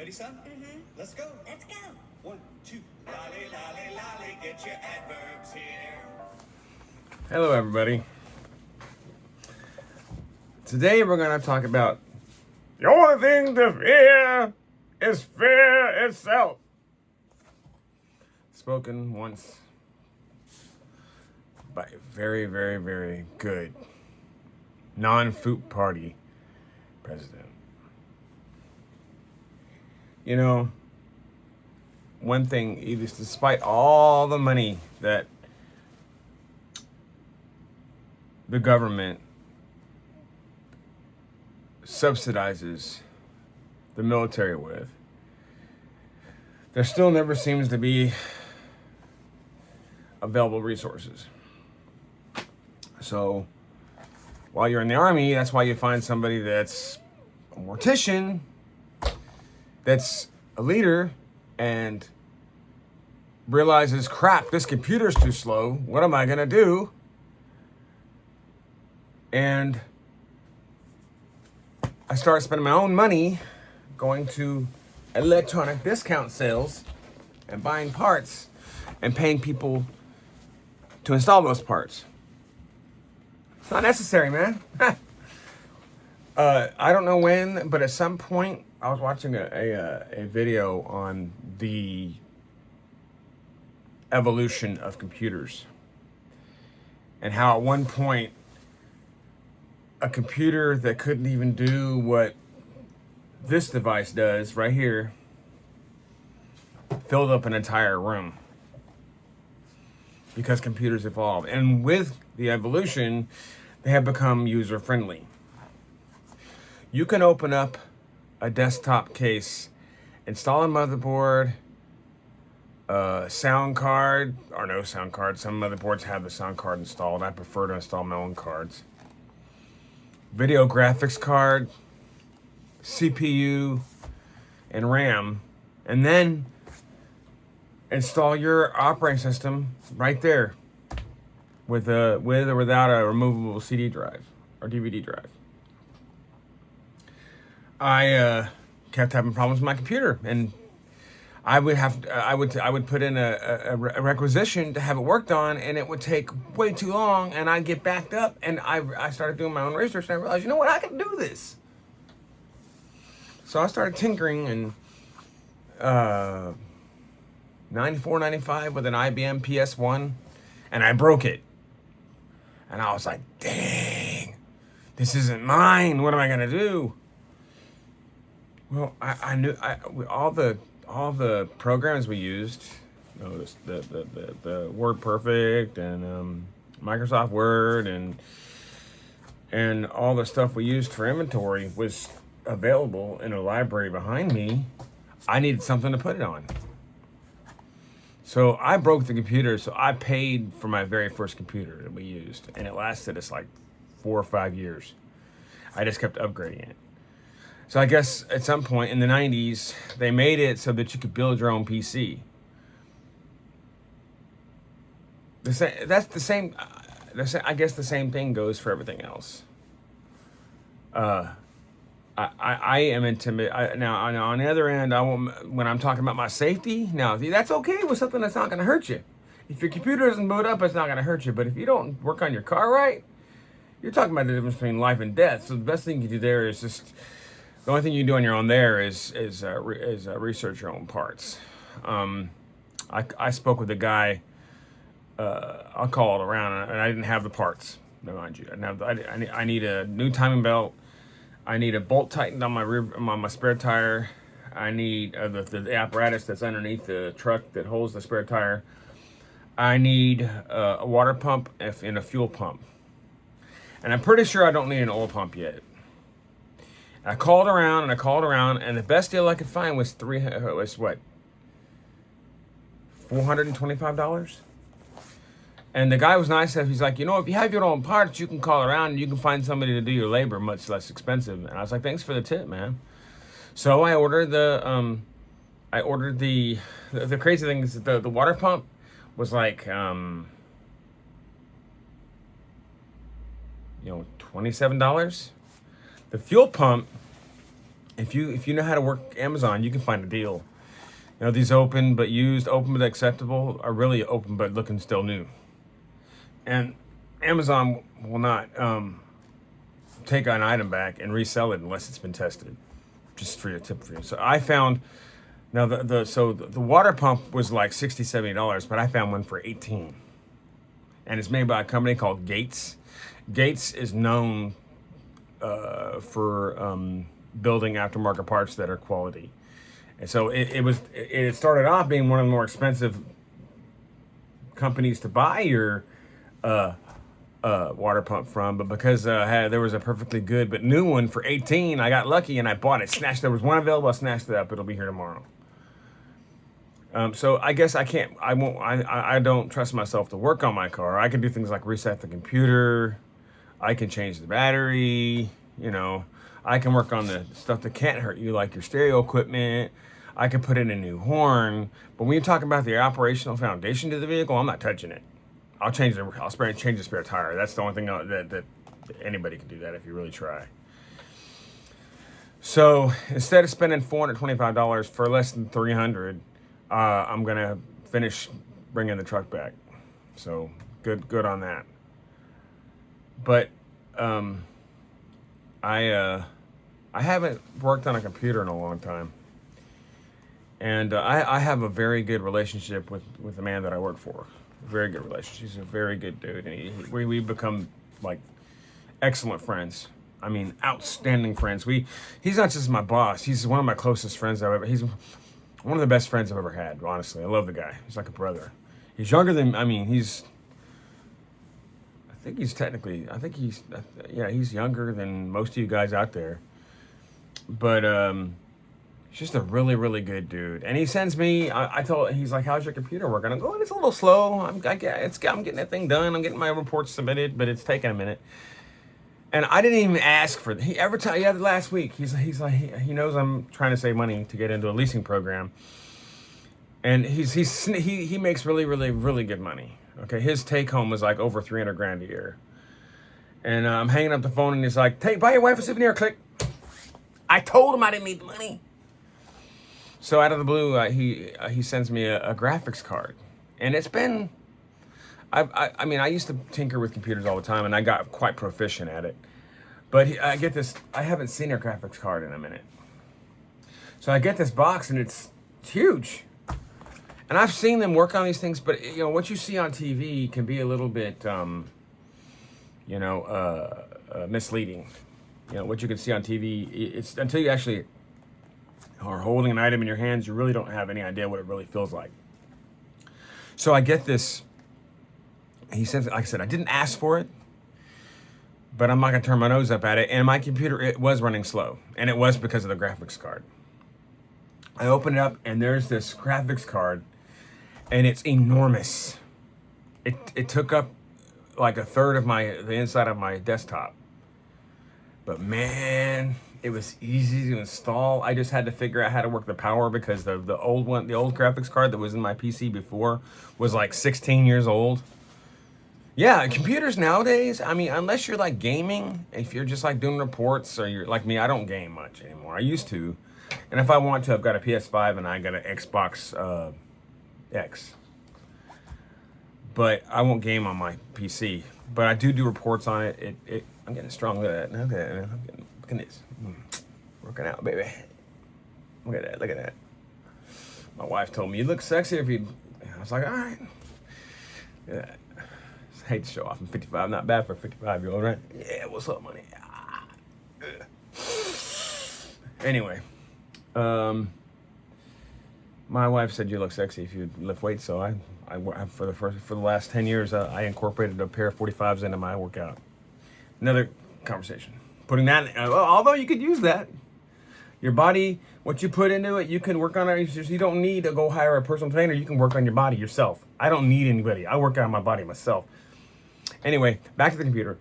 Ready, son? Mm-hmm. Let's go. Let's go. 1, 2. Lolly, lolly, lolly, get your adverbs here. Hello, everybody. Today we're going to talk about the only thing to fear is fear itself. Spoken once by a very, very, very good non-Food Party president. You know, one thing is, despite all the money that the government subsidizes the military with, there still never seems to be available resources. So while you're in the Army, that's why you find somebody that's a mortician, that's a leader, and realizes, crap, this computer's too slow. What am I gonna do? And I started spending my own money going to electronic discount sales and buying parts and paying people to install those parts. It's not necessary, man. I don't know when, but at some point I was watching a video on the evolution of computers and how at one point a computer that couldn't even do what this device does right here filled up an entire room because computers evolved. And with the evolution, they have become user-friendly. You can open up a desktop case, install a motherboard, sound card, or no sound card. Some motherboards have the sound card installed. I prefer to install my own cards. Video graphics card, CPU, and RAM, and then install your operating system right there with or without a removable CD drive or DVD drive. I kept having problems with my computer, and I would put in a requisition to have it worked on, and it would take way too long, and I'd get backed up, and I started doing my own research, and I realized, you know what, I can do this. So I started tinkering, and 94, 95 with an IBM PS1, and I broke it. And I was like, dang, this isn't mine. What am I gonna do? Well, I knew all the programs we used, you know, the WordPerfect and Microsoft Word and all the stuff we used for inventory was available in a library behind me. I needed something to put it on. So I broke the computer, so I paid for my very first computer that we used, and it lasted us like 4 or 5 years. I just kept upgrading it. So I guess at some point in the 90s, they made it so that you could build your own PC. That's the same. I guess the same thing goes for everything else. I am intimidated. Now, on the other end, when I'm talking about my safety, now that's okay with something that's not going to hurt you. If your computer doesn't boot up, it's not going to hurt you. But if you don't work on your car right, you're talking about the difference between life and death. So the best thing you do there is just, the only thing you do on your own there is research your own parts. I spoke with a guy. I'll call it around, and I didn't have the parts. Mind you, I need a new timing belt. I need a bolt tightened on my spare tire. I need the apparatus that's underneath the truck that holds the spare tire. I need a water pump and a fuel pump. And I'm pretty sure I don't need an oil pump yet. I called around, and the best deal I could find was $425? And the guy was nice. He's like, you know, if you have your own parts, you can call around and you can find somebody to do your labor much less expensive. And I was like, thanks for the tip, man. So I ordered the crazy thing is that the water pump was like, $27. The fuel pump if you know how to work Amazon, you can find a deal. You know, these open but used, open but acceptable are really open but looking still new. And Amazon will not take an item back and resell it unless it's been tested. Just for your tip for you. So I found now the water pump was like $60-$70, but I found one for $18, and it's made by a company called Gates. Gates is known for building aftermarket parts that are quality, and so it started off being one of the more expensive companies to buy your water pump from, but because there was a perfectly good but new one for $18, I got lucky and I bought it. There was one available. I snatched it up. It'll be here tomorrow. So I guess I don't trust myself to work on my car. I can do things like reset the computer. I can change the battery. You know, I can work on the stuff that can't hurt you, like your stereo equipment. I can put in a new horn. But when you're talking about the operational foundation to the vehicle, I'm not touching it. I'll change the spare tire. That's the only thing that anybody can do that if you really try. So instead of spending $425 for less than $300, I'm gonna finish bringing the truck back. So good on that. But I haven't worked on a computer in a long time, and I have a very good relationship with the man that I work for. Very good relationship. He's a very good dude, and we become like excellent friends. I mean, outstanding friends. He's not just my boss. He's one of my closest friends he's one of the best friends I've ever had. Honestly, I love the guy. He's like a brother. He's younger than. I mean, he's younger than most of you guys out there. But he's just a really, really good dude. And he sends me, he's like, how's your computer working? I'm going, it's a little slow. I'm getting that thing done. I'm getting my reports submitted, but it's taking a minute. And I didn't even ask for it. Last week, he's like, he knows I'm trying to save money to get into a leasing program. And he makes really, really, really good money. Okay, his take home was like over $300,000 a year. And I'm hanging up the phone, and he's like, buy your wife a souvenir. Click. I told him I didn't need the money. So out of the blue, he sends me a graphics card, and it's been. I mean, I used to tinker with computers all the time, and I got quite proficient at it. But I get this. I haven't seen a graphics card in a minute. So I get this box, and it's huge. And I've seen them work on these things, but what you see on TV can be a little bit, misleading. What you can see on TV, it's until you actually are holding an item in your hands, you really don't have any idea what it really feels like. So I get this. He says, like I said, I didn't ask for it, but I'm not gonna turn my nose up at it. And my computer, it was running slow, and it was because of the graphics card. I open it up, and there's this graphics card, and it's enormous. It took up like a third of the inside of my desktop. But man, it was easy to install. I just had to figure out how to work the power, because the old graphics card that was in my PC before was like 16 years old. Yeah, computers nowadays, I mean, unless you're like gaming, if you're just like doing reports, or you're like me, I don't game much anymore. I used to. And if I want to, I've got a PS5 and I got an Xbox X. But I won't game on my PC. But I do reports on it. I'm getting strong with that. Okay, look at this. Working out, baby. Look at that. My wife told me, you look sexy if you... I was like, all right. Look at that. I hate to show off. I'm 55. Not bad for a 55-year-old, right? Yeah, what's up, money? Anyway. My wife said you look sexy if you lift weights, so I for the last 10 years, I incorporated a pair of 45s into my workout. Another conversation. Putting that, although you could use that. Your body, what you put into it, you can work on it. You don't need to go hire a personal trainer. You can work on your body yourself. I don't need anybody. I work on my body myself. Anyway, back to the computer.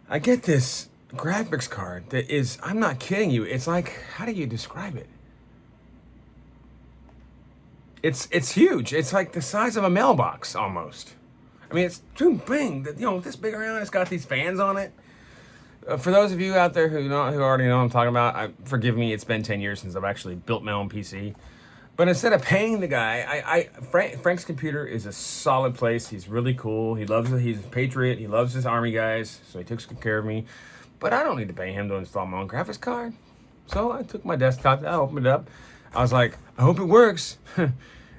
I get this graphics card that is, I'm not kidding you. It's like, how do you describe it? It's huge. It's like the size of a mailbox almost. I mean, it's too big. This big around. It's got these fans on it. For those of you out there who already know what I'm talking about, forgive me. It's been 10 years since I've actually built my own PC. But instead of paying the guy, Frank's Computer is a solid place. He's really cool. He loves it. He's a patriot. He loves his army guys, so he takes good care of me. But I don't need to pay him to install my own graphics card. So I took my desktop, I opened it up. I was like, I hope it works.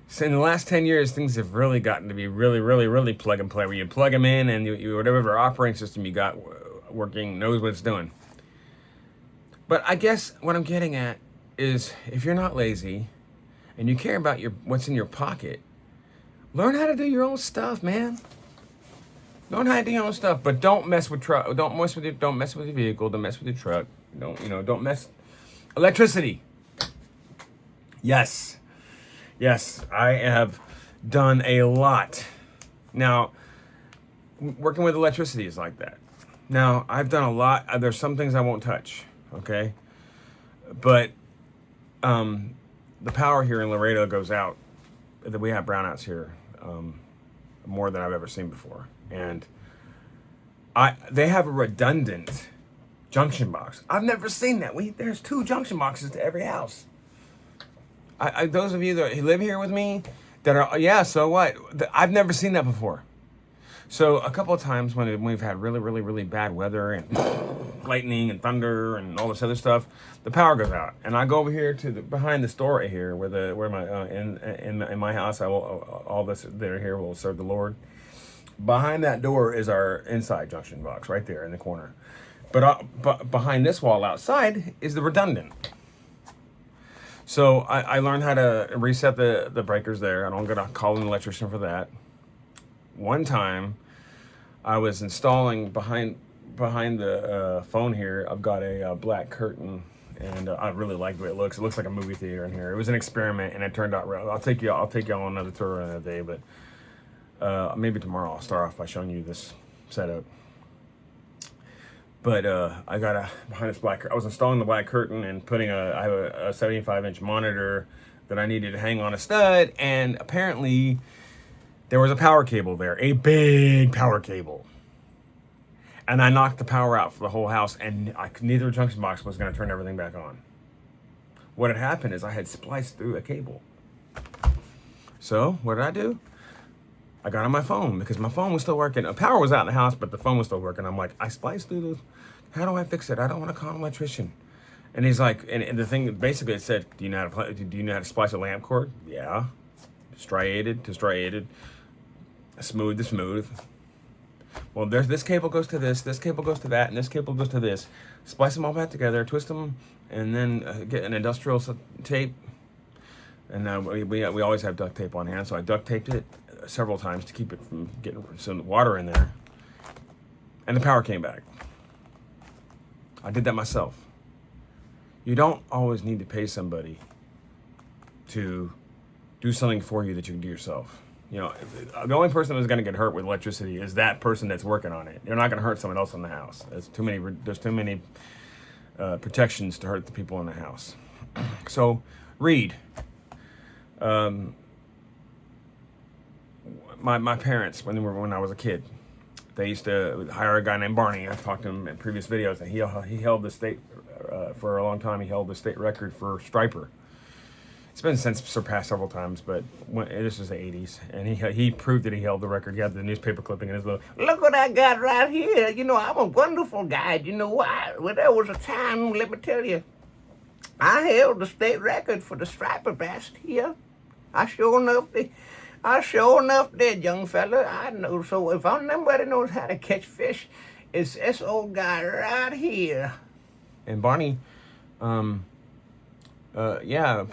So in the last 10 years, things have really gotten to be really, really, really plug and play, where you plug them in and whatever operating system you got working knows what it's doing. But I guess what I'm getting at is, if you're not lazy and you care about what's in your pocket, learn how to do your own stuff, man. Learn how to do your own stuff, but don't mess with don't mess with your vehicle. Don't mess with your truck. Don't mess. Electricity. Yes, I have done a lot. Now, working with electricity is like that. Now, I've done a lot. There's some things I won't touch, okay? But the power here in Laredo goes out. We have brownouts here more than I've ever seen before. And they have a redundant junction box. I've never seen that. There's 2 junction boxes to every house. Those of you that live here with me that are, so what? I've never seen that before. So a couple of times when we've had really, really, really bad weather and lightning and thunder and all this other stuff, the power goes out, and I go over here to behind the store right here, where my in my house, all this that are here will serve the Lord. Behind that door is our inside junction box right there in the corner, but behind this wall outside is the redundant. So I learned how to reset the breakers there, and I'm gonna call an electrician for that. One time, I was installing behind the phone here. I've got a black curtain, and I really like the way it looks. It looks like a movie theater in here. It was an experiment, and it turned out real. I'll take you on another tour another day, but maybe tomorrow I'll start off by showing you this setup. But I got behind this I was installing the black curtain and I have a 75-inch monitor that I needed to hang on a stud, and apparently there was a power cable there, a big power cable. And I knocked the power out for the whole house, and neither junction box was going to turn everything back on. What had happened is I had spliced through a cable. So what did I do? I got on my phone, because my phone was still working. The power was out in the house, but the phone was still working. I'm like, I spliced through those. How do I fix it? I don't want to call an electrician. And he's like, and the thing, basically it said, do you know how to splice a lamp cord? Yeah. Striated to striated. Smooth to smooth. Well, this cable goes to this cable goes to that, and this cable goes to this. Splice them all back together, twist them, and then get an industrial tape. And we always have duct tape on hand, so I duct taped it several times to keep it from getting some water in there. And the power came back. I did that myself. You don't always need to pay somebody to do something for you that you can do yourself. The only person that's going to get hurt with electricity is that person that's working on it. You're not going to hurt someone else in the house. There's too many protections to hurt the people in the house. So, read. My parents, when I was a kid, they used to hire a guy named Barney. I've talked to him in previous videos, and he held the state for a long time. He held the state record for striper. It's been since surpassed several times, but this was the 80s, and he proved that he held the record. He had the newspaper clipping in his little, look what I got right here. I'm a wonderful guy. Why? Well, there was a time, let me tell you, I held the state record for the striper bass here. I sure enough did, young fella. I know. So if nobody knows how to catch fish, it's this old guy right here. And Barney,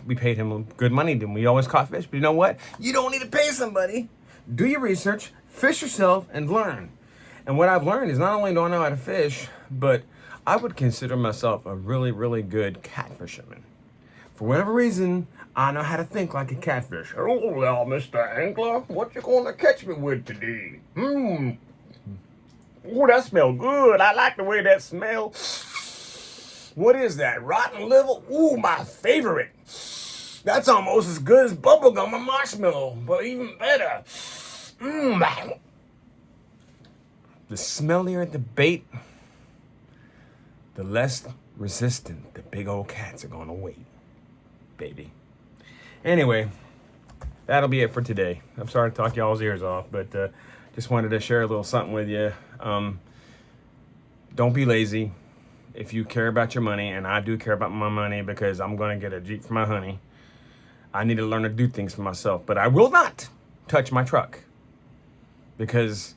we paid him good money. We always caught fish. But you know what? You don't need to pay somebody. Do your research, fish yourself, and learn. And what I've learned is not only do I know how to fish, but I would consider myself a really, really good catfisherman. For whatever reason, I know how to think like a catfish. Oh, well, Mr. Angler, what you gonna catch me with today? Oh, that smells good. I like the way that smells. What is that, rotten liver? Ooh, my favorite. That's almost as good as bubblegum or marshmallow, but even better. The smellier the bait, the less resistant the big old cats are going to wait, baby. Anyway, that'll be it for today. I'm sorry to talk y'all's ears off, but just wanted to share a little something with you. Don't be lazy. If you care about your money, and I do care about my money because I'm going to get a Jeep for my honey, I need to learn to do things for myself. But I will not touch my truck because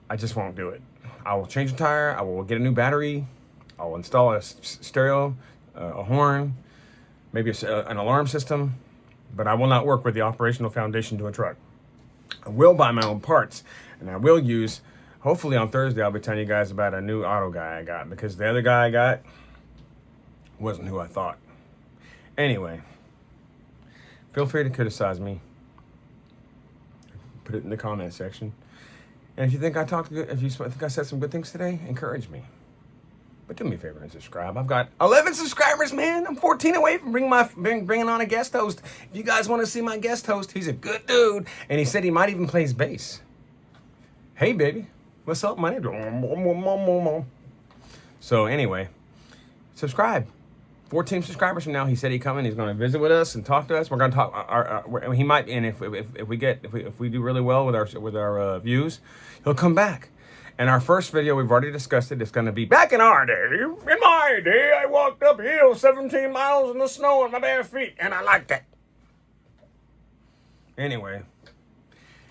I just won't do it. I will change the tire. I will get a new battery. I will install a stereo, a horn, maybe an alarm system. But I will not work with the operational foundation to a truck. I will buy my own parts, and I will use, hopefully on Thursday, I'll be telling you guys about a new auto guy I got, because the other guy I got wasn't who I thought. Anyway, feel free to criticize me. Put it in the comment section. And if you think I talked good, if you think I said some good things today, encourage me. But do me a favor and subscribe. I've got 11 subscribers, man. I'm 14 away from bringing on a guest host. If you guys want to see my guest host, he's a good dude. And he said he might even play his bass. Hey, baby. What's up, my name? So anyway, subscribe. 14 subscribers from now. He said he's coming. He's going to visit with us and talk to us. We're going to talk. He might, and if we do really well with our views, he'll come back. And our first video, we've already discussed it. It's going to be back in our day. In my day, I walked uphill 17 miles in the snow on my bare feet, and I liked it. Anyway,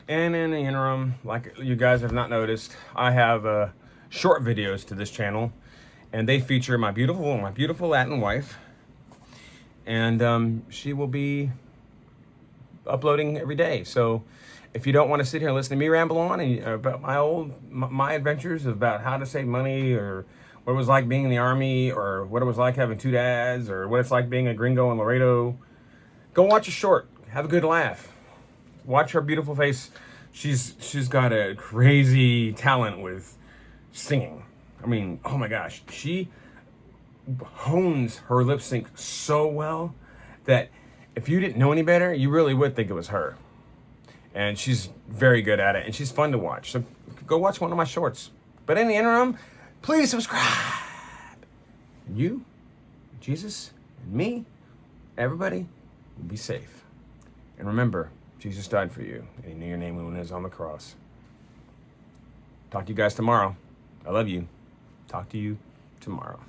and in the interim, like you guys have not noticed, I have short videos to this channel, and they feature my beautiful Latin wife, and she will be uploading every day. So if you don't want to sit here and listen to me ramble on about my adventures about how to save money, or what it was like being in the army, or what it was like having two dads, or what it's like being a gringo in Laredo, go watch a short. Have a good laugh. Watch her beautiful face. She's got a crazy talent with singing. I mean, oh my gosh, she hones her lip sync so well that if you didn't know any better, you really would think it was her. And she's very good at it, and she's fun to watch. So go watch one of my shorts. But in the interim, please subscribe. And you, Jesus, and me, everybody, will be safe. And remember, Jesus died for you, and he knew your name when he was on the cross. Talk to you guys tomorrow. I love you. Talk to you tomorrow.